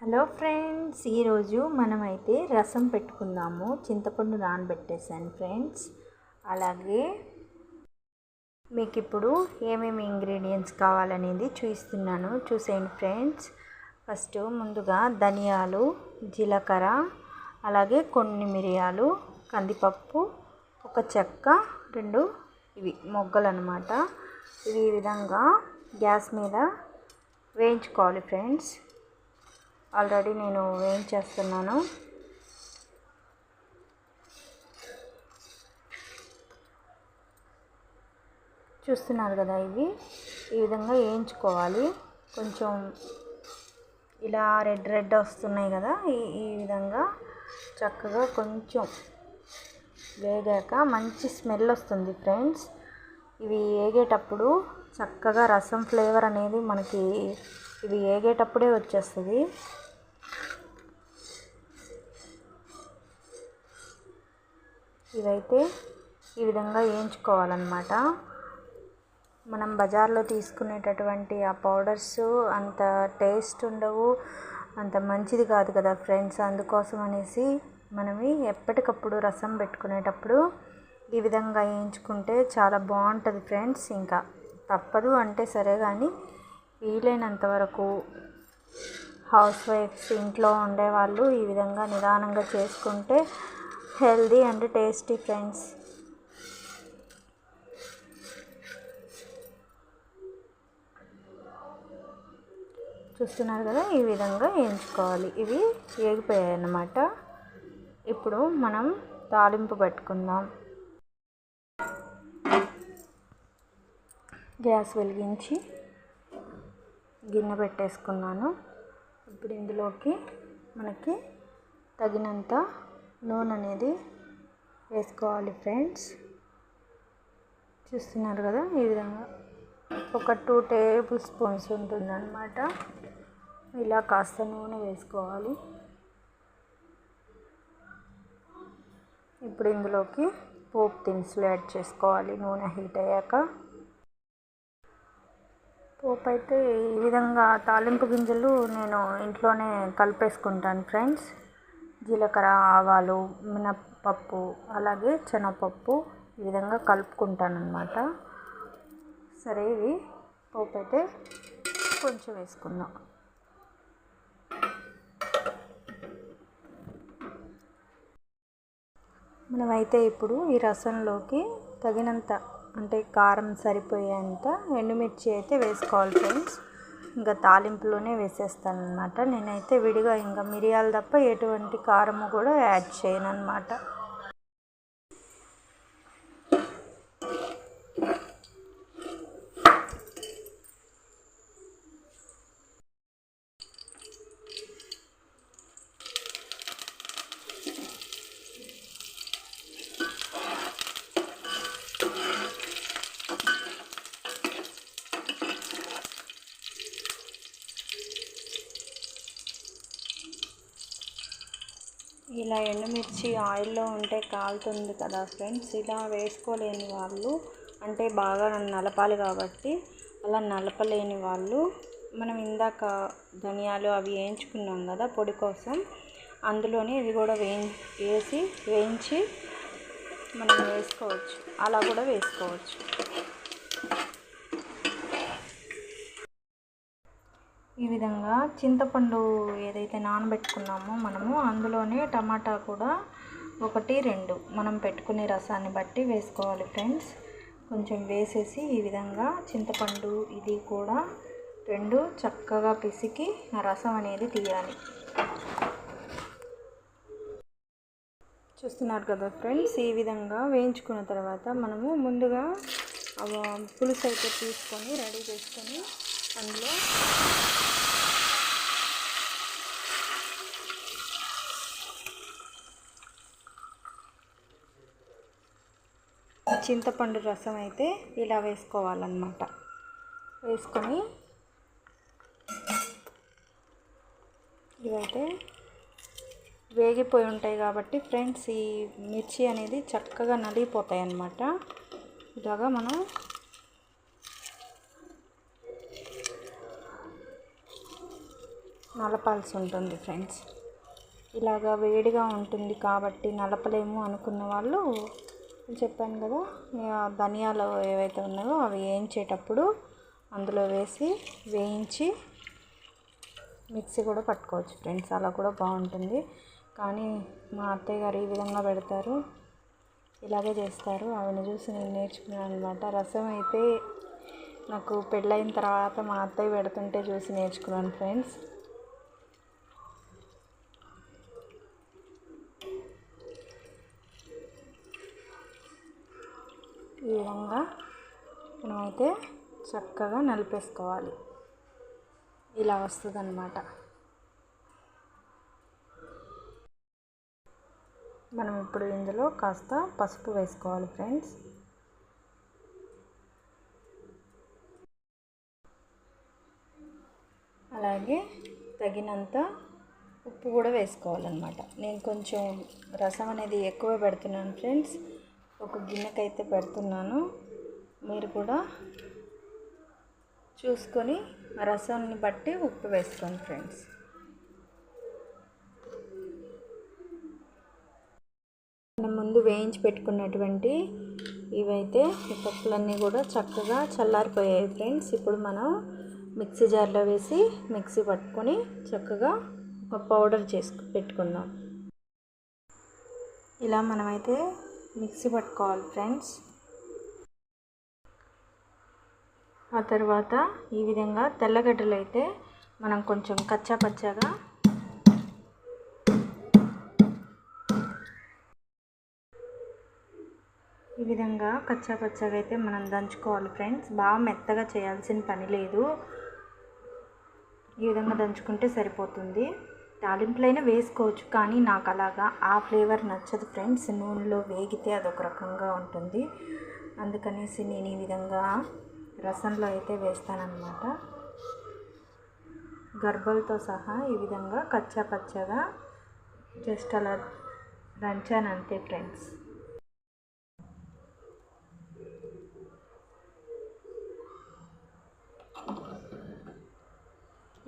Hello friends, ఈరోజు మనమైతే రసం పెట్టుకుందాము. చింతపండు నానబెట్టేసాను ఫ్రెండ్స్. అలాగే మీకు ఇప్పుడు ఏమేమి ఇంగ్రీడియంట్స్ కావాలనేది చూపిస్తున్నాను, చూసేయండి ఫ్రెండ్స్. ఫస్ట్ ముందుగా ధనియాలు, జీలకర్ర, అలాగే కొన్ని మిరియాలు, కందిపప్పు, ఒక చెక్క, రెండు ఇవి మొగ్గలు అన్నమాట. ఇవి ఈ విధంగా గ్యాస్ మీద వేయించుకోవాలి ఫ్రెండ్స్. ఆల్రెడీ నేను వేయించేస్తున్నాను. చూస్తున్నారు కదా, ఇవి ఈ విధంగా వేయించుకోవాలి. కొంచెం ఇలా రెడ్ వస్తున్నాయి కదా, ఈ విధంగా చక్కగా కొంచెం వేగాక మంచి స్మెల్ వస్తుంది ఫ్రెండ్స్. ఇవి వేగేటప్పుడు చక్కగా రసం ఫ్లేవర్ అనేది మనకి ఇవి వేగేటప్పుడే వచ్చేస్తుంది. ఇవైతే ఈ విధంగా వేయించుకోవాలన్నమాట. మనం బజార్లో తీసుకునేటటువంటి ఆ పౌడర్స్ అంత టేస్ట్ ఉండవు, అంత మంచిది కాదు కదా ఫ్రెండ్స్. అందుకోసం అనేసి మనం ఎప్పటికప్పుడు రసం పెట్టుకునేటప్పుడు ఈ విధంగా వేయించుకుంటే చాలా బాగుంటుంది ఫ్రెండ్స్. ఇంకా తప్పదు అంటే సరే, కానీ వీలైనంత వరకు హౌస్ వైఫ్స్, ఇంట్లో ఉండేవాళ్ళు ఈ విధంగా నిదానంగా చేసుకుంటే హెల్దీ అండ్ టేస్టీ ఫ్రెండ్స్. చూస్తున్నారు కదా, ఈ విధంగా వేయించుకోవాలి. ఇవి వేగిపోయాయి అన్నమాట. ఇప్పుడు మనం తాలింపు పెట్టుకుందాం. గ్యాస్ వెలిగించి గిన్నె పెట్టేసుకున్నాను. ఇప్పుడు ఇందులోకి మనకి తగినంత నూనె అనేది వేసుకోవాలి ఫ్రెండ్స్. చూస్తున్నారు కదా, ఈ విధంగా ఒక 2 టేబుల్ స్పూన్స్ ఉంటుందన్నమాట. ఇలా కాస్త నూనె వేసుకోవాలి. ఇప్పుడు ఇందులోకి పోపు దినుసులు యాడ్ చేసుకోవాలి. నూనె హీట్ అయ్యాక పోపు అయితే ఈ విధంగా తాలింపు గింజలు నేను ఇంట్లోనే కలిపేసుకుంటాను ఫ్రెండ్స్. జీలకర్ర, ఆవాలు, మినప్పప్పు, అలాగే శనగపప్పు ఈ విధంగా కలుపుకుంటాను అన్నమాట. సరే, ఇవి పోపు అయితే కొంచెం వేసుకుందాం. మనమైతే ఇప్పుడు ఈ రసంలోకి తగినంత అంటే కారం సరిపోయేంత ఎండుమిర్చి అయితే వేసుకోవాలి ఫ్రెండ్స్. ఇంకా తాలింపులోనే వేసేస్తాను అన్నమాట. నేనైతే విడిగా ఇంకా మిరియాలు తప్ప ఎటువంటి కారము కూడా యాడ్ చేయను అన్నమాట. ఇలా ఎండుమిర్చి ఆయిల్లో ఉంటే కాలుతుంది కదా ఫ్రెండ్స్. ఇలా వేసుకోలేని వాళ్ళు, అంటే బాగా నలపాలి కాబట్టి అలా నలపలేని వాళ్ళు, మనం ఇందాక ధనియాలు అవి వేయించుకున్నాం కదా పొడి కోసం, అందులోనే ఇవి కూడా వేయించి మనం వేసుకోవచ్చు. అలా కూడా వేసుకోవచ్చు. ఈ విధంగా చింతపండు ఏదైతే నానబెట్టుకున్నామో మనము, అందులోనే టమాటా కూడా 1, 2 మనం పెట్టుకునే రసాన్ని బట్టి వేసుకోవాలి ఫ్రెండ్స్. కొంచెం వేసేసి ఈ విధంగా చింతపండు ఇది కూడా 2 చక్కగా పిసికి ఆ రసం అనేది తీయాలి. చూస్తున్నారు కదా ఫ్రెండ్స్, ఈ విధంగా వేయించుకున్న తర్వాత మనము ముందుగా పులుసు అయితే తీసుకొని రెడీ చేసుకొని అందులో చింతపండు రసం అయితే ఇలా వేసుకోవాలన్నమాట. వేసుకొని ఇవైతే వేగిపోయి ఉంటాయి కాబట్టి ఫ్రెండ్స్, ఈ మిర్చి అనేది చక్కగా నలిగిపోతాయి అన్నమాట. ఇలాగా మనం నలపాల్సి ఉంటుంది ఫ్రెండ్స్. ఇలాగా వేడిగా ఉంటుంది కాబట్టి నలపలేము అనుకున్న వాళ్ళు చెప్పాను కదా, ధనియాలు ఏవైతే ఉన్నాయో అవి వేయించేటప్పుడు అందులో వేసి వేయించి మిక్సీ కూడా పట్టుకోవచ్చు ఫ్రెండ్స్. అలా కూడా బాగుంటుంది. కానీ మా అత్తయ్య గారు ఈ విధంగా పెడతారు, ఇలాగే చేస్తారు. ఆవిడని చూసి నేను నేర్చుకున్నాను అనమాట. రసం అయితే నాకు పెళ్ళైన తర్వాత మా అత్తయ్య పెడుతుంటే చూసి నేర్చుకున్నాను ఫ్రెండ్స్. ఈ విధంగా మనమైతే చక్కగా నలిపేసుకోవాలి. ఇలా వస్తుంది అన్నమాట. మనం ఇప్పుడు ఇందులో కాస్త పసుపు వేసుకోవాలి ఫ్రెండ్స్. అలాగే తగినంత ఉప్పు కూడా వేసుకోవాలన్నమాట. నేను కొంచెం రసం అనేది ఎక్కువ పెడుతున్నాను ఫ్రెండ్స్. ఒక గిన్నెకైతే పెడుతున్నాను. మీరు కూడా చూసుకొని రసాన్ని బట్టి ఉప్పు వేసుకోండి ఫ్రెండ్స్. మనం ముందు వేయించి పెట్టుకున్నటువంటి ఇవైతే ఈ పప్పులన్నీ కూడా చక్కగా చల్లారిపోయాయి ఫ్రెండ్స్. ఇప్పుడు మనం మిక్సీ జార్లో వేసి మిక్సీ పట్టుకొని చక్కగా ఒక పౌడర్ పెట్టుకుందాం. ఇలా మనమైతే మిక్సీ పట్టుకోవాలి ఫ్రెండ్స్. ఆ తర్వాత ఈ విధంగా తెల్లగడ్డలు అయితే మనం కొంచెం కచ్చా పచ్చాగా ఈ విధంగా కచ్చా పచ్చగా అయితే మనం దంచుకోవాలి ఫ్రెండ్స్. బాగా మెత్తగా చేయాల్సిన పని లేదు. ఈ విధంగా దంచుకుంటే సరిపోతుంది. తాలింపులైనా వేసుకోవచ్చు, కానీ నాకు అలాగా ఆ ఫ్లేవర్ నచ్చదు ఫ్రెండ్స్. నూనెలో వేగితే అదొక రకంగా ఉంటుంది. అందుకనేసి నేను ఈ విధంగా రసంలో అయితే వేస్తానన్నమాట. గర్భలతో సహా ఈ విధంగా కచ్చా పచ్చగా జస్ట్ అలా దంచాను అంతే ఫ్రెండ్స్.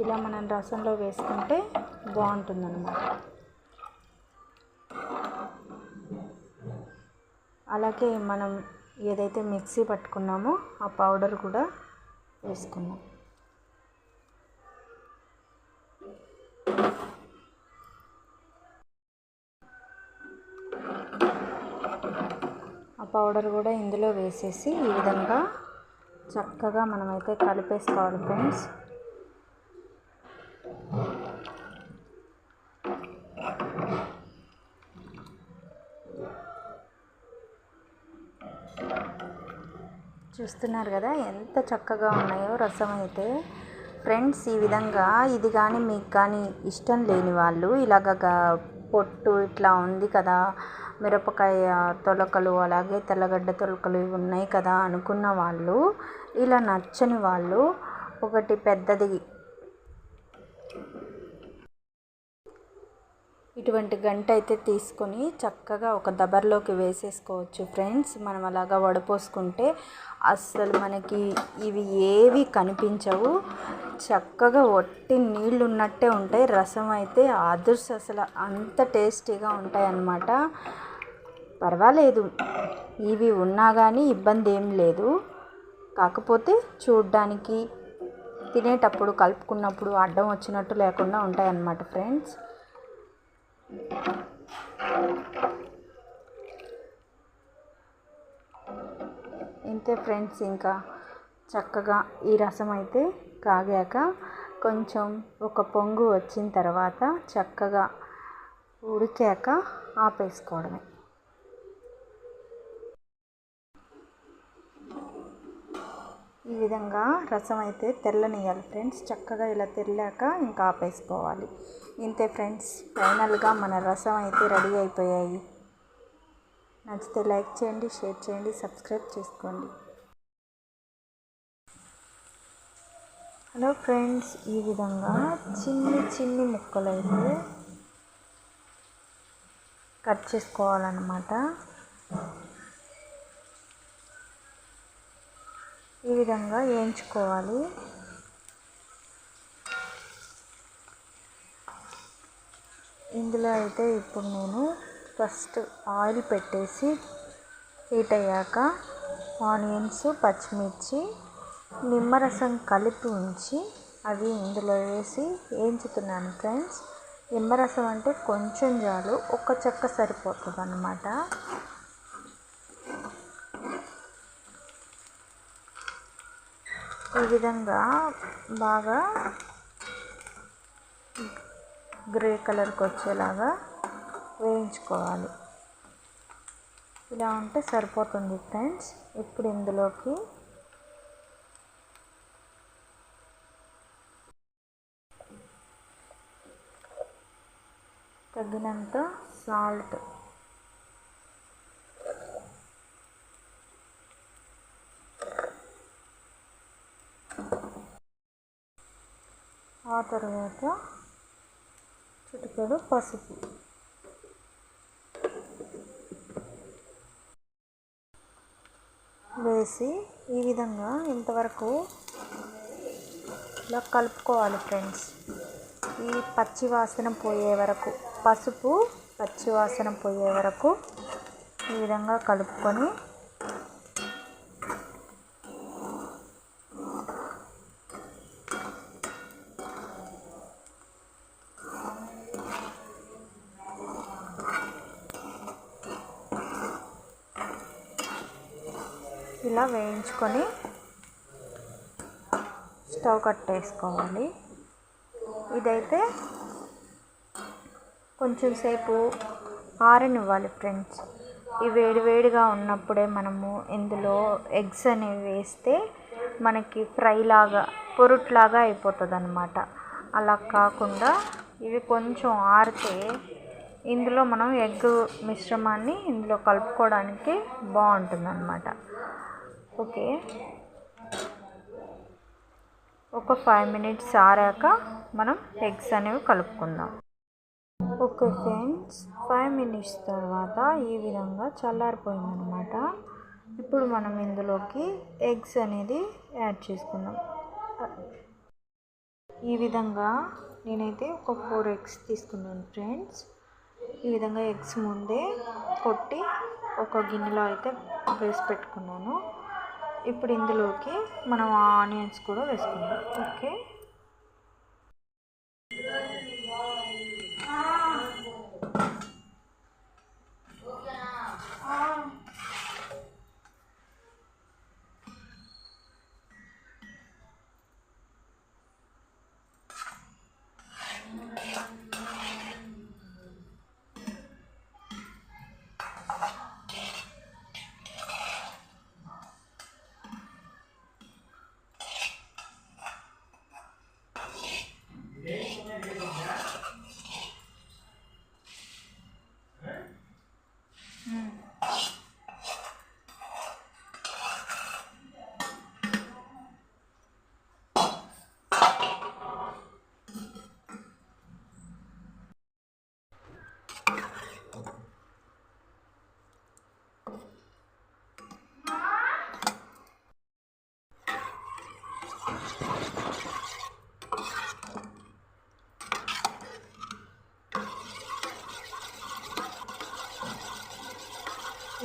ఇలా మనం రసంలో వేసుకుంటే బాగుంటుందన్నమాట. అలాగే మనం ఏదైతే మిక్సీ పట్టుకున్నామో ఆ పౌడర్ కూడా వేసుకున్నాం. ఆ పౌడర్ కూడా ఇందులో వేసేసి ఈ విధంగా చక్కగా మనమైతే కలిపేసుకోవాలి ఫ్రెండ్స్. చూస్తున్నారు కదా ఎంత చక్కగా ఉన్నాయో రసం అయితే ఫ్రెండ్స్. ఈ విధంగా ఇది కానీ మీకు కానీ ఇష్టం లేని వాళ్ళు ఇలాగ పొట్టు ఇట్లా ఉంది కదా, మిరపకాయ తొలకలు అలాగే తెల్లగడ్డ తొలకలు ఇవి ఉన్నాయి కదా అనుకున్న వాళ్ళు, ఇలా నచ్చని వాళ్ళు ఒకటి పెద్దది ఇటువంటి గంట అయితే తీసుకొని చక్కగా ఒక దబర్లోకి వేసేసుకోవచ్చు ఫ్రెండ్స్. మనం అలాగా వడపోసుకుంటే అస్సలు మనకి ఇవి ఏవి కనిపించవు. చక్కగా ఒట్టి నీళ్ళు ఉన్నట్టే ఉంటాయి. రసం అయితే అదుర్స్ అసలు అంత టేస్టీగా ఉంటాయి అన్నమాట. పర్వాలేదు, ఇవి ఉన్నా కానీ ఇబ్బంది ఏం లేదు. కాకపోతే చూడ్డానికి తినేటప్పుడు కలుపుకున్నప్పుడు అడ్డం వచ్చినట్టు లేకుండా ఉంటాయి అన్నమాట ఫ్రెండ్స్. ఇంతే ఫ్రెండ్స్. ఇంకా చక్కగా ఈ రసం అయితే కాగాక కొంచెం ఒక పొంగు వచ్చిన తర్వాత చక్కగా ఉడికాక ఆపేసుకోవడమే. ఈ విధంగా రసం అయితే తెల్లనియాలి ఫ్రెండ్స్. చక్కగా ఇలా తెల్లాక ఇంకా ఆపేసుకోవాలి. ఇంతే ఫ్రెండ్స్, ఫైనల్గా మన రసం అయితే రెడీ అయిపోయాయి. నచ్చితే లైక్ చేయండి, షేర్ చేయండి, సబ్స్క్రైబ్ చేసుకోండి. హలో ఫ్రెండ్స్, ఈ విధంగా చిన్ని చిన్ని ముక్కలు అయితే కట్ చేసుకోవాలన్నమాట. ఈ విధంగా వేయించుకోవాలి. ఇందులో అయితే ఇప్పుడు నేను ఫస్ట్ ఆయిల్ పెట్టేసి హీట్ అయ్యాక ఆనియన్స్, పచ్చిమిర్చి, నిమ్మరసం కలిపి ఉంచి అవి ఇందులో వేసి వేయించుతున్నాను ఫ్రెండ్స్. నిమ్మరసం అంటే కొంచెం చాలు, ఒక చెక్క సరిపోతుంది అన్నమాట. ఈ విధంగా బాగా గ్రే కలర్కి వచ్చేలాగా వేయించుకోవాలి. ఇలా ఉంటే సరిపోతుంది ఫ్రెండ్స్. ఇప్పుడు ఇందులోకి తగినంత సాల్ట్, ఆ తర్వాత చిటికెడు పసుపు వేసి ఈ విధంగా ఇంతవరకు ఇలా కలుపుకోవాలి ఫ్రెండ్స్. ఈ పచ్చి వాసన పోయే వరకు, పసుపు పచ్చి వాసన పోయే వరకు ఈ విధంగా కలుపుకొని ఇలా వేయించుకొని స్టవ్ కట్టేసుకోవాలి. ఇదైతే కొంచెం సేపు ఆరనివ్వాలి ఫ్రెండ్స్. ఈ వేడివేడిగా ఉన్నప్పుడే మనము ఇందులో ఎగ్స్ అనేవి వేస్తే మనకి ఫ్రై లాగా, పొరుట్లాగా అయిపోతుంది అన్నమాట. అలా కాకుండా ఇవి కొంచెం ఆరితే ఇందులో మనం ఎగ్ మిశ్రమాన్ని ఇందులో కలుపుకోవడానికి బాగుంటుంది అన్నమాట. ఓకే, ఒక 5 మినిట్స్ ఆరాక మనం ఎగ్స్ అనేవి కలుపుకుందాం. ఓకే ఫ్రెండ్స్, 5 మినిట్స్ తర్వాత ఈ విధంగా చల్లారిపోయిందనమాట. ఇప్పుడు మనం ఇందులోకి ఎగ్స్ అనేది యాడ్ చేసుకుందాం. ఈ విధంగా నేనైతే ఒక 4 ఎగ్స్ తీసుకున్నాను ఫ్రెండ్స్. ఈ విధంగా ఎగ్స్ ముందే కొట్టి ఒక గిన్నెలో అయితే వేసి పెట్టుకున్నాను. ఇప్పుడు ఇందులోకి మనం ఆనియన్స్ కూడా వేసుకుందాం. ఓకే,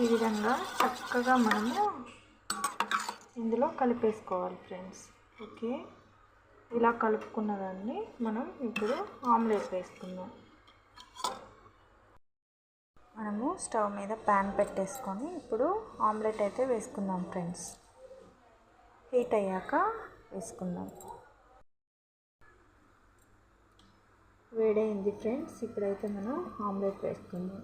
ఈ విధంగా చక్కగా మనము ఇందులో కలిపేసుకోవాలి ఫ్రెండ్స్. ఓకే, ఇలా కలుపుకున్న దాన్ని మనం ఇప్పుడు ఆమ్లెట్ వేసుకుందాం. మనము స్టవ్ మీద ప్యాన్ పెట్టేసుకొని ఇప్పుడు ఆమ్లెట్ అయితే వేసుకుందాం ఫ్రెండ్స్. హీట్ అయ్యాక వేసుకుందాం. వేడైంది ఫ్రెండ్స్, ఇప్పుడైతే మనం ఆమ్లెట్ వేసుకుందాం.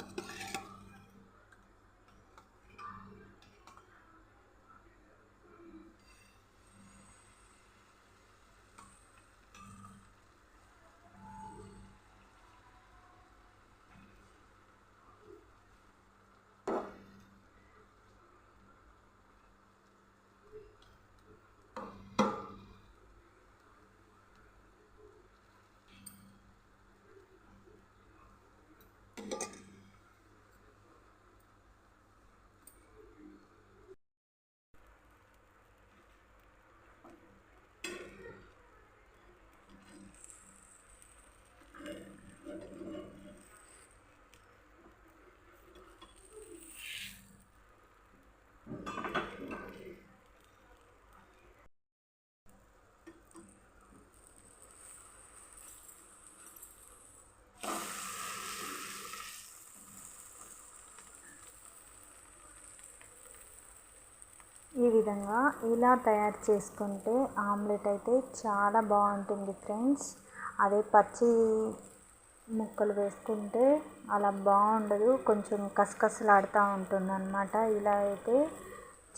విధంగా ఇలా తయారు చేసుకుంటే ఆమ్లెట్ అయితే చాలా బాగుంటుంది ఫ్రెండ్స్. అదే పచ్చి ముక్కలు వేసుకుంటే అలా బాగుండదు, కొంచెం కసకసలాడుతూ ఉంటుంది అన్నమాట. ఇలా అయితే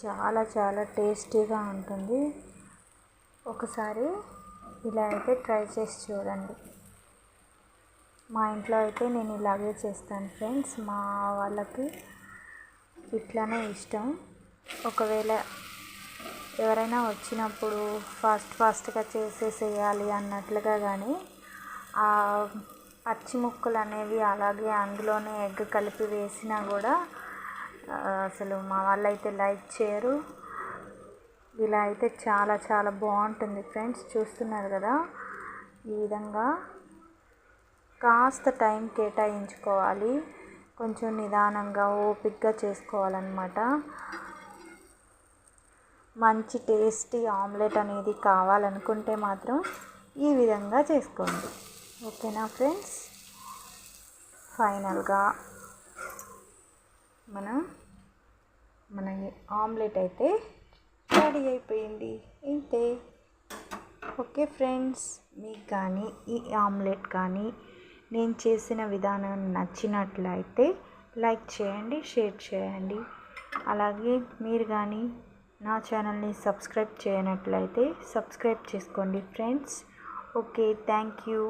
చాలా చాలా టేస్టీగా ఉంటుంది. ఒకసారి ఇలా అయితే ట్రై చేసి చూడండి. మా ఇంట్లో అయితే నేను ఇలాగే చేస్తాను ఫ్రెండ్స్. మా వాళ్ళకి ఇట్లానే ఇష్టం. ఒకవేళ ఎవరైనా వచ్చినప్పుడు ఫాస్ట్గా చేసేసేయాలి అన్నట్లుగా కానీ ఆ పచ్చి ముక్కలు అనేవి అలాగే అందులోనే ఎగ్ కలిపి వేసినా కూడా అసలు మా వాళ్ళు అయితే లైక్ చేయరు. ఇలా అయితే చాలా చాలా బాగుంటుంది ఫ్రెండ్స్. చూస్తున్నారు కదా, ఈ విధంగా కాస్త టైం కేటాయించుకోవాలి, కొంచెం నిదానంగా ఓపికగా చేసుకోవాలన్నమాట. మంచి టేస్టీ ఆమ్లెట్ అనేది కావాలనుకుంటే మాత్రం ఈ విధంగా చేసుకోండి. ఓకేనా ఫ్రెండ్స్? ఫైనల్గా మన ఆమ్లెట్ అయితే రెడీ అయిపోయింది. ఇంతే. ఓకే ఫ్రెండ్స్, మీకు కానీ ఈ ఆమ్లెట్ కానీ నేను చేసిన విధానం నచ్చినట్లయితే లైక్ చేయండి, షేర్ చేయండి. అలాగే మీరు కానీ నా ఛానల్ని సబ్స్క్రైబ్ చేయనట్లయితే సబ్స్క్రైబ్ చేసుకోండి ఫ్రెండ్స్. Okay, thank you.